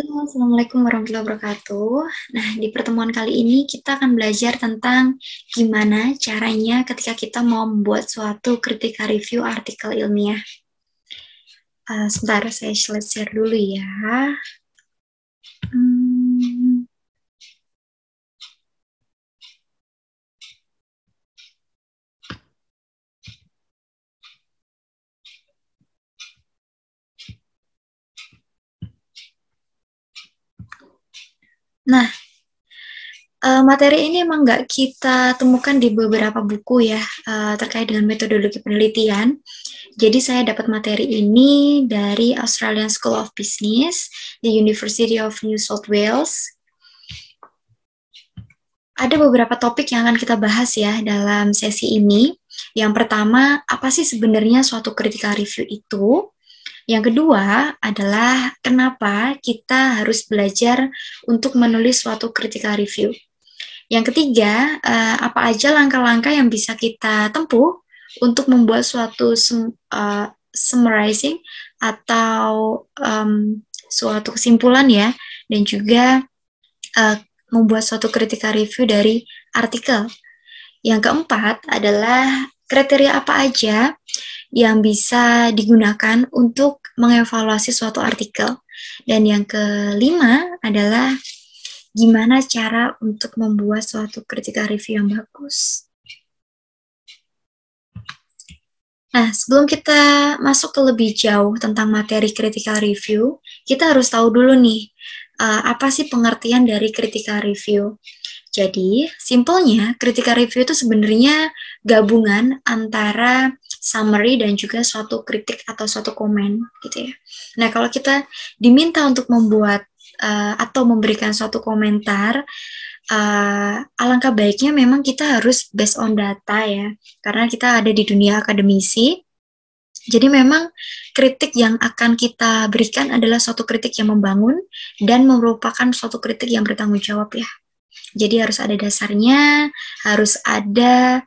Halo, Assalamualaikum warahmatullahi wabarakatuh. Nah, di pertemuan kali ini kita akan belajar tentang gimana caranya ketika kita mau membuat suatu kritika review artikel ilmiah. Sebentar, saya share dulu ya. Hmm, Nah, materi ini emang nggak kita temukan di beberapa buku ya, terkait dengan metodologi penelitian. Jadi saya dapat materi ini dari Australian School of Business, di University of New South Wales. Ada beberapa topik yang akan kita bahas ya dalam sesi ini. Yang pertama, apa sih sebenarnya suatu critical review itu? Yang kedua adalah kenapa kita harus belajar untuk menulis suatu critical review. Yang ketiga, apa aja langkah-langkah yang bisa kita tempuh untuk membuat suatu summarizing atau suatu kesimpulan ya, dan juga uh, membuat suatu critical review dari artikel. Yang keempat adalah kriteria apa aja yang bisa digunakan untuk mengevaluasi suatu artikel. Dan yang kelima adalah gimana cara untuk membuat suatu critical review yang bagus. Nah, sebelum kita masuk ke lebih jauh tentang materi critical review, kita harus tahu dulu nih, apa sih pengertian dari critical review. Jadi, simpelnya, critical review itu sebenarnya gabungan antara summary dan juga suatu kritik atau suatu komen, gitu ya. Nah, kalau kita diminta untuk membuat atau memberikan suatu komentar, alangkah baiknya memang kita harus based on data ya, karena kita ada di dunia akademisi. Jadi memang kritik yang akan kita berikan adalah suatu kritik yang membangun dan merupakan suatu kritik yang bertanggung jawab ya. Jadi harus ada dasarnya, harus ada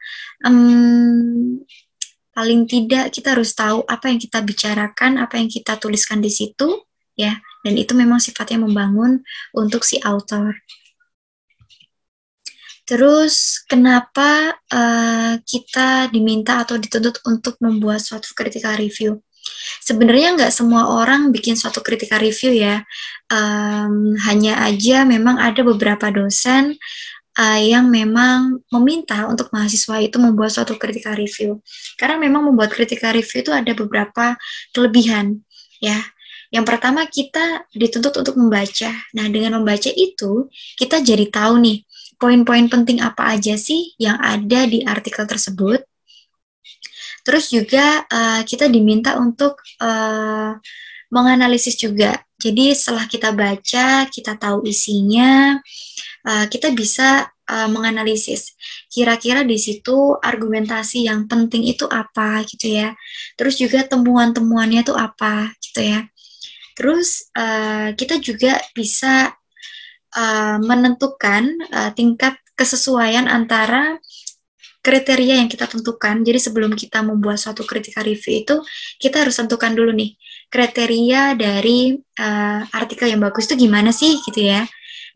paling tidak kita harus tahu apa yang kita bicarakan, apa yang kita tuliskan di situ ya. Dan itu memang sifatnya membangun untuk si author. Terus kenapa kita diminta atau dituntut untuk membuat suatu critical review? Sebenarnya nggak semua orang bikin suatu critical review ya. Hanya aja memang ada beberapa dosen yang memang meminta untuk mahasiswa itu membuat suatu critical review. Karena memang membuat critical review itu ada beberapa kelebihan ya. Yang pertama kita dituntut untuk membaca. Nah, dengan membaca itu kita jadi tahu nih poin-poin penting apa aja sih yang ada di artikel tersebut. Terus juga kita diminta untuk menganalisis juga. Jadi setelah kita baca, kita tahu isinya, kita bisa menganalisis. Kira-kira di situ argumentasi yang penting itu apa gitu ya. Terus juga temuan-temuannya itu apa gitu ya. Terus kita juga bisa menentukan tingkat kesesuaian antara kriteria yang kita tentukan. Jadi sebelum kita membuat suatu critical review itu, kita harus tentukan dulu nih, kriteria dari artikel yang bagus itu gimana sih gitu ya.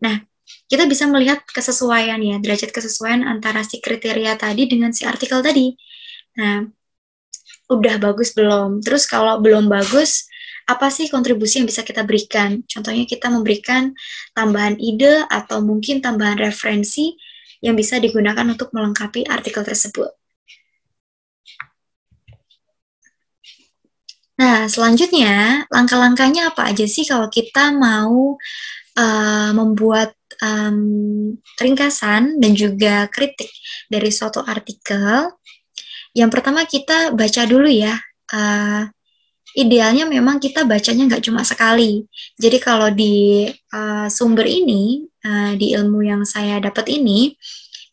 Nah, kita bisa melihat kesesuaian ya, derajat kesesuaian antara si kriteria tadi dengan si artikel tadi. Nah, udah bagus belum? Terus kalau belum bagus, apa sih kontribusi yang bisa kita berikan? Contohnya kita memberikan tambahan ide atau mungkin tambahan referensi yang bisa digunakan untuk melengkapi artikel tersebut. Nah, selanjutnya, langkah-langkahnya apa aja sih kalau kita mau membuat ringkasan dan juga kritik dari suatu artikel? Yang pertama kita baca dulu ya. Idealnya memang kita bacanya nggak cuma sekali. Jadi kalau di sumber ini, di ilmu yang saya dapat ini,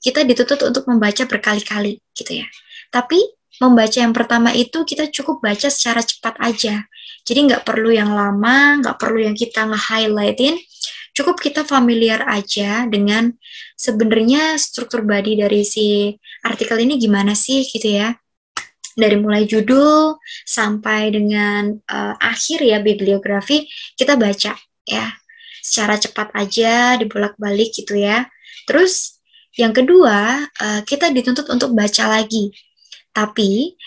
kita dituntut untuk membaca berkali-kali gitu ya. Tapi membaca yang pertama itu kita cukup baca secara cepat aja. Jadi nggak perlu yang lama, nggak perlu yang kita nge-highlightin. Cukup kita familiar aja dengan sebenarnya struktur body dari si artikel ini gimana sih gitu ya. Dari mulai judul sampai dengan akhir ya bibliografi kita baca ya. secara cepat aja, dibolak-balik gitu ya. Terus yang kedua, kita dituntut untuk baca lagi. Tapi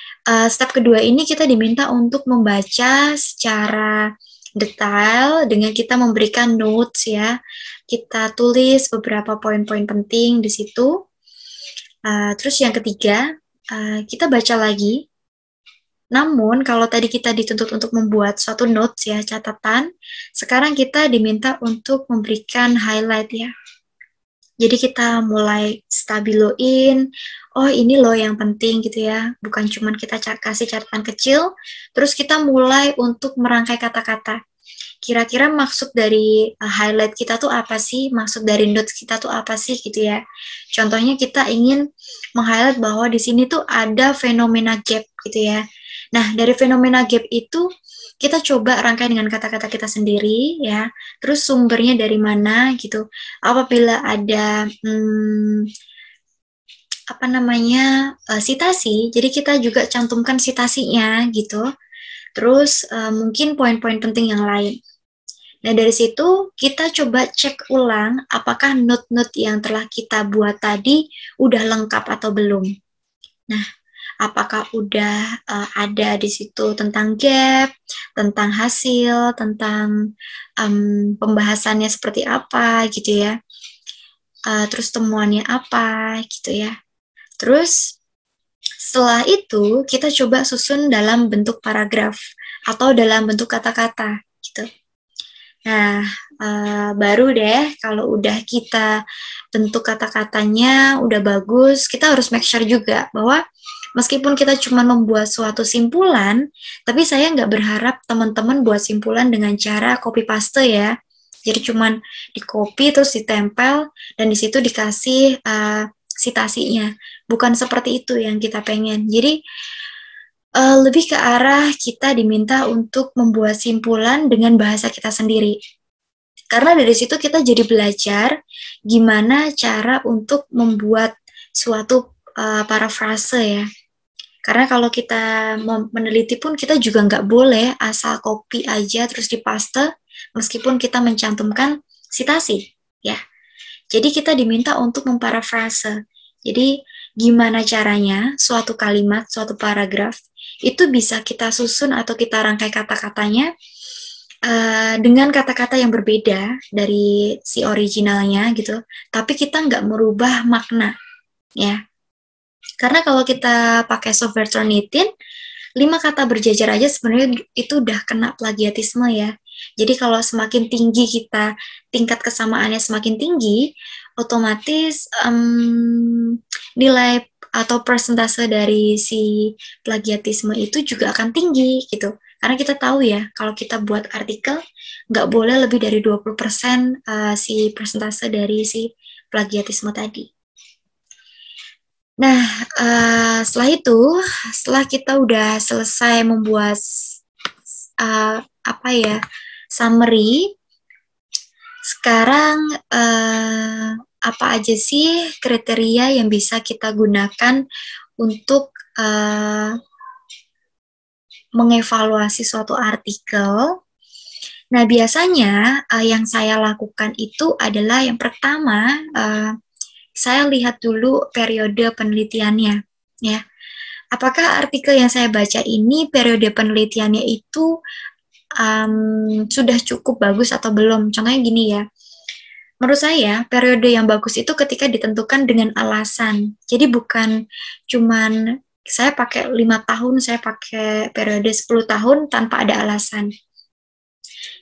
step kedua ini kita diminta untuk membaca secara detail dengan kita memberikan notes ya. Kita tulis beberapa poin-poin penting di situ. Terus yang ketiga, kita baca lagi. Namun, kalau tadi kita dituntut untuk membuat suatu notes ya, catatan, sekarang kita diminta untuk memberikan highlight ya. Jadi kita mulai stabiloin, oh ini loh yang penting gitu ya, bukan cuma kita kasih catatan kecil, terus kita mulai untuk merangkai kata-kata. Kira-kira maksud dari highlight kita tuh apa sih, maksud dari notes kita tuh apa sih gitu ya. Contohnya kita ingin meng-highlight bahwa di sini tuh ada fenomena gap gitu ya. Nah, dari fenomena gap itu kita coba rangkai dengan kata-kata kita sendiri ya. Terus sumbernya dari mana gitu. Apabila ada sitasi, jadi kita juga cantumkan sitasinya gitu. Terus mungkin poin-poin penting yang lain. Nah, dari situ kita coba cek ulang apakah note-note yang telah kita buat tadi udah lengkap atau belum. Nah, apakah udah ada di situ tentang gap, tentang hasil, tentang pembahasannya seperti apa gitu ya. Terus temuannya apa gitu ya. Terus setelah itu kita coba susun dalam bentuk paragraf atau dalam bentuk kata-kata gitu. Nah, baru deh kalau udah kita bentuk kata-katanya udah bagus, kita harus make sure juga bahwa meskipun kita cuma membuat suatu simpulan, tapi saya nggak berharap teman-teman buat simpulan dengan cara copy paste ya. Jadi cuman di copy terus ditempel dan di situ dikasih sitasinya. Bukan seperti itu yang kita pengen. Jadi lebih ke arah kita diminta untuk membuat simpulan dengan bahasa kita sendiri. Karena dari situ kita jadi belajar gimana cara untuk membuat suatu parafrase ya. Karena kalau kita meneliti pun kita juga nggak boleh asal copy aja terus dipaste meskipun kita mencantumkan sitasi ya. Jadi kita diminta untuk memparafrase. Jadi gimana caranya suatu kalimat, suatu paragraf itu bisa kita susun atau kita rangkai kata-katanya dengan kata-kata yang berbeda dari si originalnya gitu, tapi kita nggak merubah makna ya. Karena kalau kita pakai software Turnitin, 5 kata berjajar aja sebenarnya itu udah kena plagiatisme ya. Jadi kalau semakin tinggi kita, tingkat kesamaannya semakin tinggi, otomatis nilai atau persentase dari si plagiatisme itu juga akan tinggi gitu. Karena kita tahu ya, kalau kita buat artikel, nggak boleh lebih dari 20% si persentase dari si plagiatisme tadi. Nah, setelah kita udah selesai membuat summary, sekarang apa aja sih kriteria yang bisa kita gunakan untuk mengevaluasi suatu artikel? Nah, biasanya yang saya lakukan itu adalah yang pertama, saya lihat dulu periode penelitiannya, ya. Apakah artikel yang saya baca ini periode penelitiannya itu sudah cukup bagus atau belum? Contohnya gini ya. Menurut saya, periode yang bagus itu ketika ditentukan dengan alasan. Jadi bukan cuman saya pakai 5 tahun, saya pakai periode 10 tahun tanpa ada alasan.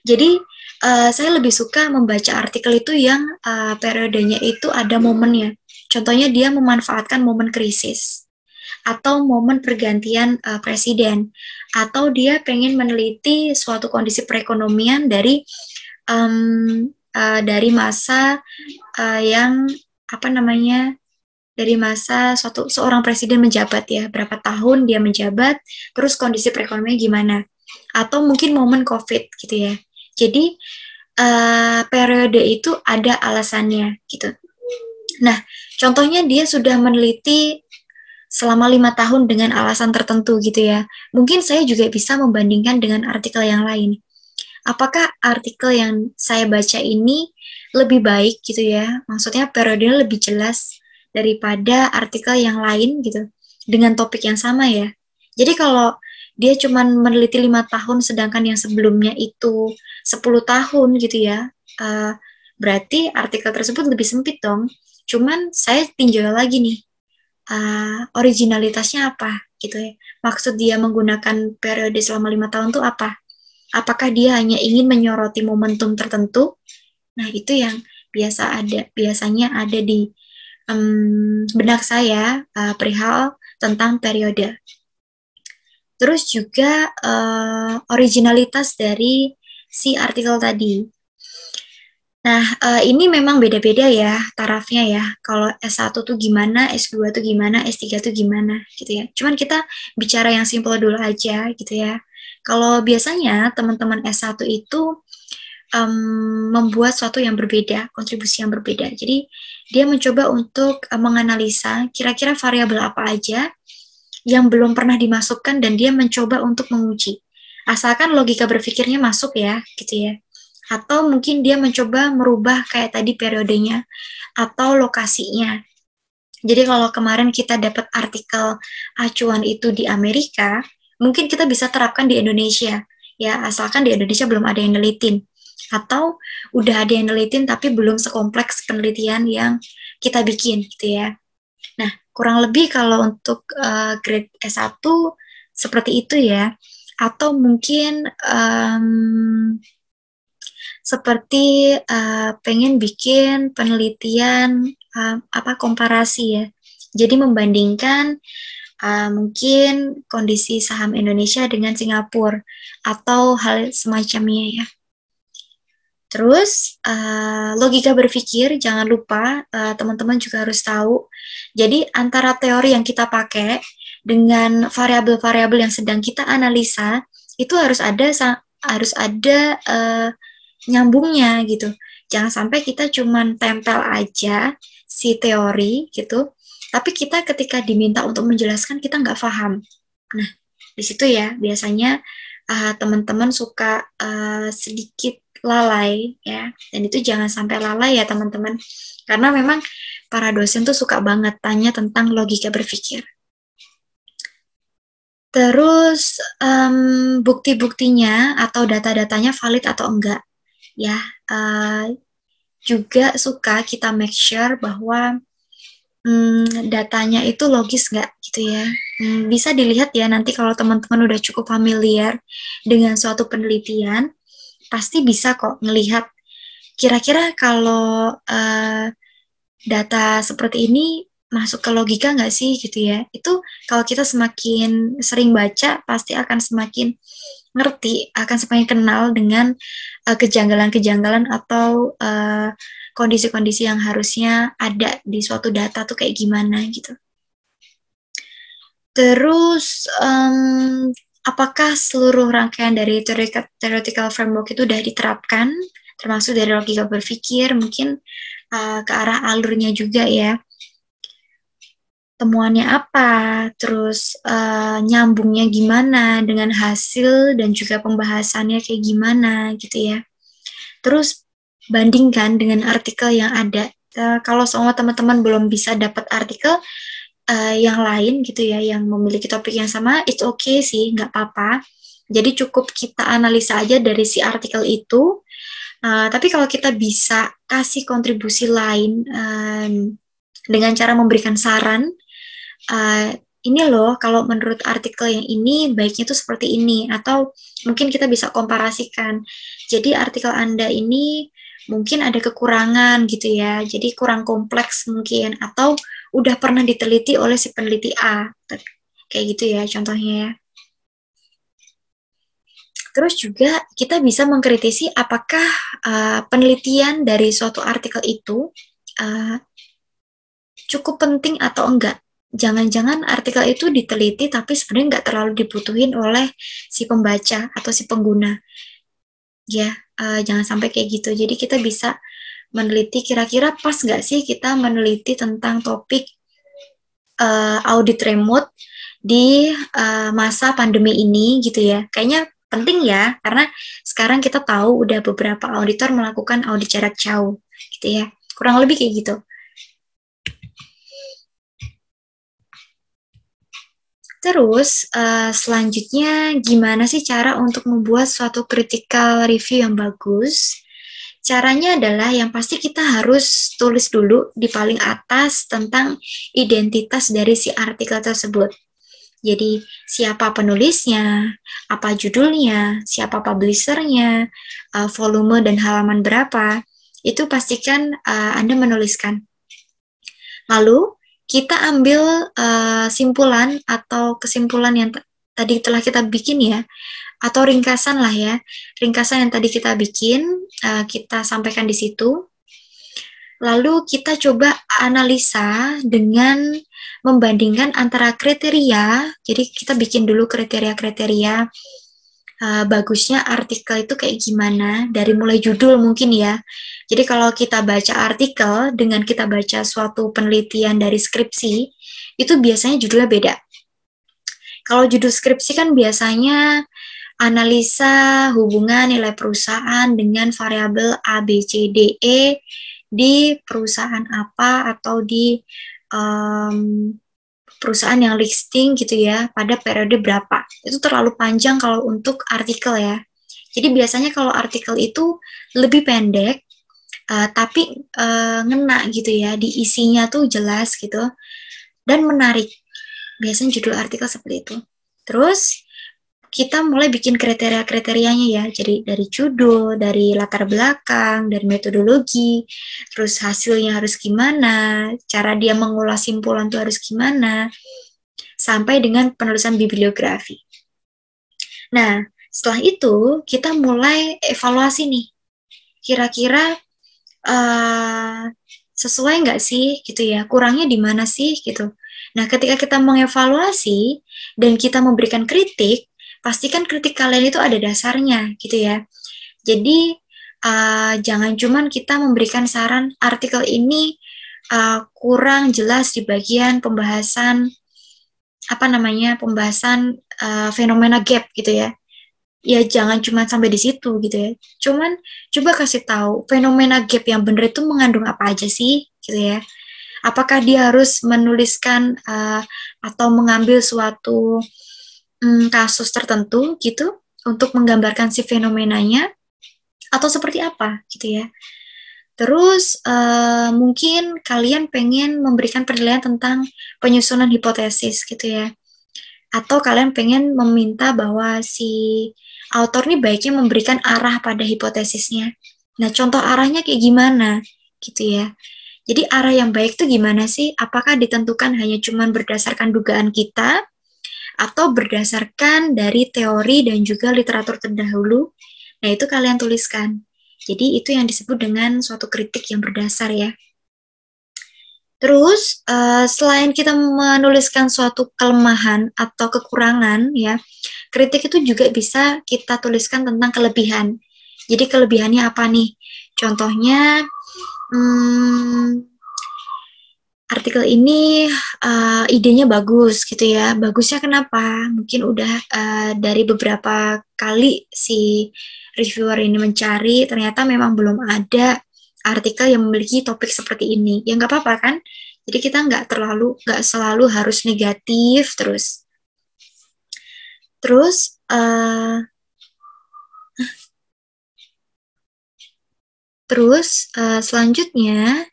Jadi, saya lebih suka membaca artikel itu yang periodenya itu ada momennya. Contohnya dia memanfaatkan momen krisis atau momen pergantian presiden, atau dia pengen meneliti suatu kondisi perekonomian dari masa dari masa seorang presiden menjabat ya, berapa tahun dia menjabat, terus kondisi perekonomian gimana, atau mungkin momen COVID gitu ya. Jadi periode itu ada alasannya gitu. Nah, contohnya dia sudah meneliti selama 5 tahun dengan alasan tertentu gitu ya. Mungkin saya juga bisa membandingkan dengan artikel yang lain. apakah artikel yang saya baca ini lebih baik gitu ya, maksudnya periodenya lebih jelas daripada artikel yang lain gitu, dengan topik yang sama ya. Jadi kalau dia cuma meneliti 5 tahun, sedangkan yang sebelumnya itu 10 tahun gitu ya, berarti artikel tersebut lebih sempit dong. Cuman saya tinjau lagi nih, originalitasnya apa gitu ya. Maksud dia menggunakan periode selama 5 tahun tuh apa? Apakah dia hanya ingin menyoroti momentum tertentu? Nah, itu yang biasanya ada di benak saya perihal tentang periode. Terus juga originalitas dari si artikel tadi. Nah, ini memang beda-beda ya tarafnya ya. Kalau S1 tuh gimana, S2 tuh gimana, S3 tuh gimana gitu ya. Cuman kita bicara yang simpel dulu aja gitu ya. Kalau biasanya teman-teman S1 itu membuat sesuatu yang berbeda, kontribusi yang berbeda. Jadi dia mencoba untuk menganalisa kira-kira variabel apa aja yang belum pernah dimasukkan dan dia mencoba untuk menguji. Asalkan logika berpikirnya masuk ya, gitu ya. Atau mungkin dia mencoba merubah kayak tadi periodenya atau lokasinya. Jadi kalau kemarin kita dapat artikel acuan itu di Amerika, mungkin kita bisa terapkan di Indonesia. Ya, asalkan di Indonesia belum ada yang nelitin. Atau udah ada yang nelitin tapi belum sekompleks penelitian yang kita bikin gitu ya. Nah, kurang lebih kalau untuk grade S1 seperti itu ya. Atau mungkin seperti pengen bikin penelitian komparasi ya. Jadi membandingkan mungkin kondisi saham Indonesia dengan Singapura atau hal semacamnya ya. Terus logika berpikir jangan lupa teman-teman juga harus tahu. Jadi antara teori yang kita pakai dengan variabel-variabel yang sedang kita analisa itu harus ada nyambungnya gitu. Jangan sampai kita cuman tempel aja si teori gitu, tapi kita ketika diminta untuk menjelaskan kita nggak paham. Nah, di situ ya biasanya teman-teman suka sedikit lalai ya, dan itu jangan sampai lalai ya teman-teman, karena memang para dosen tuh suka banget tanya tentang logika berpikir. Terus bukti-buktinya atau data-datanya valid atau enggak ya, juga suka kita make sure bahwa datanya itu logis nggak gitu ya. Bisa dilihat ya nanti kalau teman-teman udah cukup familiar dengan suatu penelitian, pasti bisa kok ngelihat kira-kira kalau data seperti ini masuk ke logika nggak sih gitu ya. Itu kalau kita semakin sering baca pasti akan semakin ngerti, akan semakin kenal dengan kejanggalan-kejanggalan atau kondisi-kondisi yang harusnya ada di suatu data tuh kayak gimana gitu. Terus apakah seluruh rangkaian dari theoretical framework itu sudah diterapkan, termasuk dari logika berpikir, mungkin ke arah alurnya juga ya. Temuannya apa, terus nyambungnya gimana dengan hasil dan juga pembahasannya kayak gimana gitu ya. Terus bandingkan dengan artikel yang ada. Kalau semua teman-teman belum bisa dapat artikel yang lain gitu ya, yang memiliki topik yang sama, it's okay sih, nggak apa-apa. Jadi cukup kita analisa aja dari si artikel itu. Tapi kalau kita bisa kasih kontribusi lain dengan cara memberikan saran, ini loh kalau menurut artikel yang ini baiknya tuh seperti ini, atau mungkin kita bisa komparasikan. Jadi artikel Anda ini mungkin ada kekurangan gitu ya, jadi kurang kompleks mungkin, atau udah pernah diteliti oleh si peneliti A, kayak gitu ya contohnya ya. Terus juga kita bisa mengkritisi apakah penelitian dari suatu artikel itu cukup penting atau enggak. Jangan-jangan artikel itu diteliti tapi sebenarnya nggak terlalu dibutuhin oleh si pembaca atau si pengguna. Ya, jangan sampai kayak gitu. Jadi kita bisa meneliti kira-kira pas nggak sih kita meneliti tentang topik audit remote di masa pandemi ini gitu ya. Kayaknya Penting ya, karena sekarang kita tahu udah beberapa auditor melakukan audit jarak jauh, gitu ya. Kurang lebih kayak gitu. Terus, selanjutnya gimana sih cara untuk membuat suatu critical review yang bagus? Caranya adalah yang pasti kita harus tulis dulu di paling atas tentang identitas dari si artikel tersebut. Jadi siapa penulisnya, apa judulnya, siapa publishernya, volume dan halaman berapa, itu pastikan Anda menuliskan. Lalu kita ambil simpulan atau kesimpulan yang tadi telah kita bikin ya, atau ringkasan lah ya, ringkasan yang tadi kita bikin, kita sampaikan di situ. Lalu kita coba analisa dengan membandingkan antara kriteria, jadi kita bikin dulu kriteria-kriteria bagusnya artikel itu kayak gimana, dari mulai judul mungkin ya. Jadi kalau kita baca artikel dengan kita baca suatu penelitian dari skripsi, itu biasanya judulnya beda. Kalau judul skripsi kan biasanya analisa hubungan nilai perusahaan dengan variabel A, B, C, D, E di perusahaan apa atau di perusahaan yang listing gitu ya pada periode berapa. Itu terlalu panjang kalau untuk artikel ya. Jadi biasanya kalau artikel itu lebih pendek, tapi ngena gitu ya, di isinya tuh jelas gitu, dan menarik. Biasanya judul artikel seperti itu. Terus kita mulai bikin kriteria-kriterianya ya, jadi dari judul, dari latar belakang, dari metodologi, terus hasilnya harus gimana, cara dia mengulas simpulan itu harus gimana, sampai dengan penulisan bibliografi. Nah, setelah itu kita mulai evaluasi nih, kira-kira sesuai nggak sih gitu ya, kurangnya di mana sih gitu. Nah, ketika kita mengevaluasi dan kita memberikan kritik, pastikan kritik kalian itu ada dasarnya gitu ya. Jadi jangan cuman kita memberikan saran artikel ini kurang jelas di bagian pembahasan pembahasan fenomena gap gitu ya. Ya jangan cuma sampai di situ gitu ya. Cuman coba kasih tahu fenomena gap yang benar itu mengandung apa aja sih gitu ya. Apakah dia harus menuliskan atau mengambil suatu kasus tertentu gitu untuk menggambarkan si fenomenanya atau seperti apa gitu ya. Terus mungkin kalian pengen memberikan penilaian tentang penyusunan hipotesis gitu ya. Atau kalian pengen meminta bahwa si autor ini baiknya memberikan arah pada hipotesisnya. Nah, contoh arahnya kayak gimana gitu ya. Jadi arah yang baik itu gimana sih? Apakah ditentukan hanya cuman berdasarkan dugaan kita atau berdasarkan dari teori dan juga literatur terdahulu? Nah, itu kalian tuliskan. Jadi itu yang disebut dengan suatu kritik yang berdasar ya. Terus selain kita menuliskan suatu kelemahan atau kekurangan ya, kritik itu juga bisa kita tuliskan tentang kelebihan. Jadi kelebihannya apa nih? Contohnya artikel ini idenya bagus gitu ya. Bagusnya kenapa? Mungkin udah dari beberapa kali si reviewer ini mencari, ternyata memang belum ada artikel yang memiliki topik seperti ini. Ya nggak apa-apa kan? Jadi kita nggak selalu harus negatif terus. Terus selanjutnya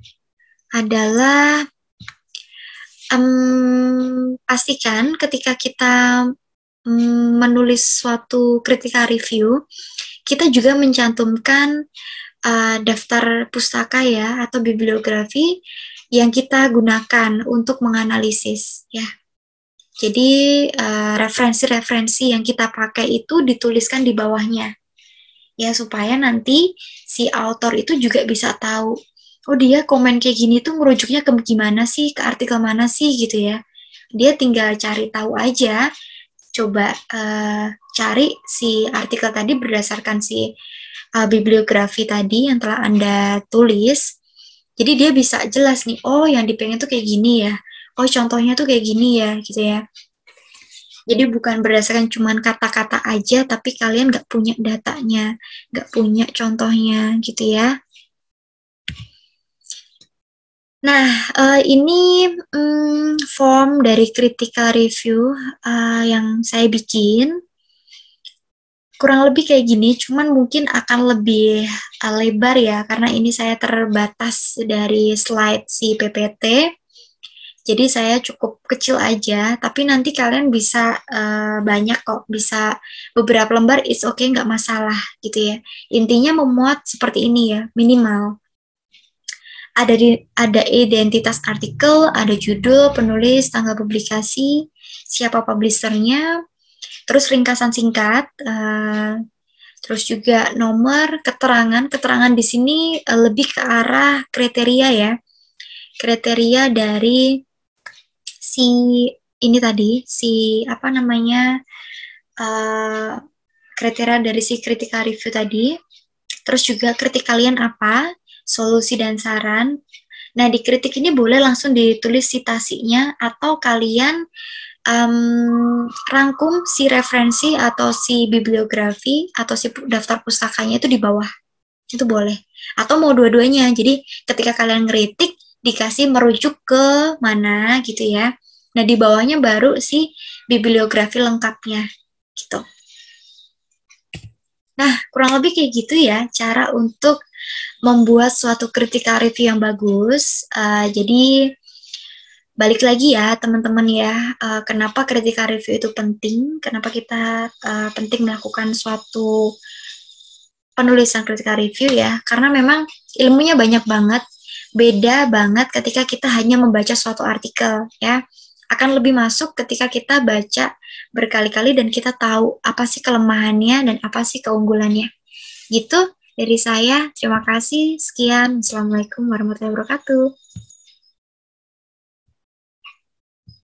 adalah pastikan ketika kita menulis suatu critical review, kita juga mencantumkan daftar pustaka ya atau bibliografi yang kita gunakan untuk menganalisis ya. Jadi referensi-referensi yang kita pakai itu dituliskan di bawahnya ya, supaya nanti si author itu juga bisa tahu, oh dia komen kayak gini tuh merujuknya ke gimana sih, ke artikel mana sih gitu ya. Dia tinggal cari tahu aja, coba cari si artikel tadi berdasarkan si bibliografi tadi yang telah Anda tulis. Jadi dia bisa jelas nih, oh yang dipengen tuh kayak gini ya, oh contohnya tuh kayak gini ya gitu ya. Jadi bukan berdasarkan cuman kata-kata aja, tapi kalian nggak punya datanya, nggak punya contohnya gitu ya. Nah, ini form dari critical review yang saya bikin. Kurang lebih kayak gini, cuman mungkin akan lebih lebar ya, karena ini saya terbatas dari slide si PPT. Jadi saya cukup kecil aja, tapi nanti kalian bisa banyak kok, bisa beberapa lembar, it's okay, nggak masalah gitu ya. Intinya memuat seperti ini ya, minimal. Ada identitas artikel, ada judul, penulis, tanggal publikasi, siapa publishernya, terus ringkasan singkat, terus juga nomor, keterangan di sini lebih ke arah kriteria ya, kriteria dari si ini tadi, si apa namanya, uh, kriteria dari si critical review tadi, terus juga kritik kalian apa, solusi dan saran. Nah, di kritik ini boleh langsung ditulis citasinya atau kalian rangkum si referensi atau si bibliografi atau si daftar pustakanya itu di bawah. Itu boleh. Atau mau dua-duanya. Jadi ketika kalian ngeritik, dikasih merujuk ke mana gitu ya. Nah, di bawahnya baru si bibliografi lengkapnya gitu. Nah, kurang lebih kayak gitu ya cara untuk membuat suatu critical review yang bagus. Jadi balik lagi ya teman-teman ya, kenapa critical review itu penting, kenapa kita penting melakukan suatu penulisan critical review ya, karena memang ilmunya banyak banget, beda banget ketika kita hanya membaca suatu artikel ya, akan lebih masuk ketika kita baca berkali-kali dan kita tahu apa sih kelemahannya dan apa sih keunggulannya. Gitu dari saya, terima kasih, sekian, Assalamualaikum warahmatullahi wabarakatuh.